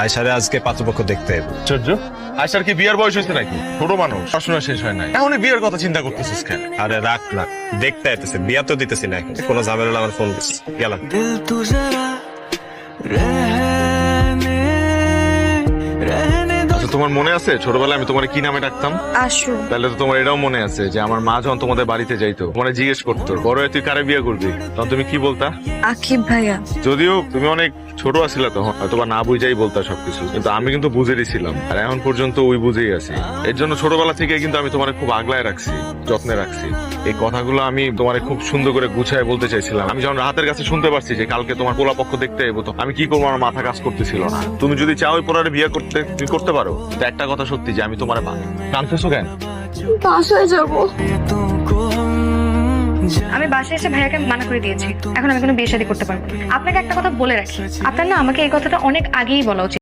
আয়সারে আজকে পাত্রপক্ষ দেখতে এলো। আশ্চর্য, আয়সার কি বিয়ের বয়স হয়েছে নাকি? ছোট মানুষ, পড়াশোনা শেষ হয় নাই, এখনই বিয়ের কথা চিন্তা করতেছিস কেন? আরে রাখ না, দেখতে আইতেছে, বিয়া তো দিতেছি না এখন। কোনো ঝামেলা আমার ফোন দিচ্ছি, গেলাম। दिल तू जरा रहने रहने दो। আচ্ছা, তোমার মনে আছে ছোটবেলায় আমি তোমার কি নামে ডাকতাম? আসু। তাহলে তো তোমার এটাও মনে আছে যে আমার মা যখন তোমাদের বাড়িতে যাইতো, তোমার জিজ্ঞেস করতো বড় হয়ে তুই কারে বিয়ে করবি, তখন তুমি কি বলতা? আকিব ভাইয়া। যদিও তুমি অনেক ছোট আছিলা তখন, হয়তো না বুঝাই বলতা সবকিছু, কিন্তু আমি কিন্তু বুঝেরই ছিলাম, আর এখন পর্যন্ত ওই বুঝেই আছি। এর জন্য ছোটবেলা থেকে কিন্তু আমি তোমার খুব আগলায় রাখছি, যত্নে রাখছি। এই কথাগুলো আমি তোমার খুব সুন্দর করে গুছায় বলতে চাইছিলাম। আমি যখন রাতের কাছে শুনতে পারছি যে কালকে তোমার পোলা পক্ষ দেখতে এবো, তো আমি কি করবো আমার মাথা কাজ করতেছিল না। তুমি যদি চাও ওই পোলারে বিয়ে করতে, তুমি করতে পারো, কিন্তু একটা কথা সত্যি যে আমি তোমার কানতেছো কেন? বাসায় যাব। तुमको हम আমি বাসায় এসে ভাইয়াকে মানা করে দিয়েছি, এখন আমি কোনো বিয়ে শাদী করতে পারবো না। আপনাকে একটা কথা বলে রাখি, আপনার না আমাকে এই কথাটা অনেক আগেই বলা উচিত।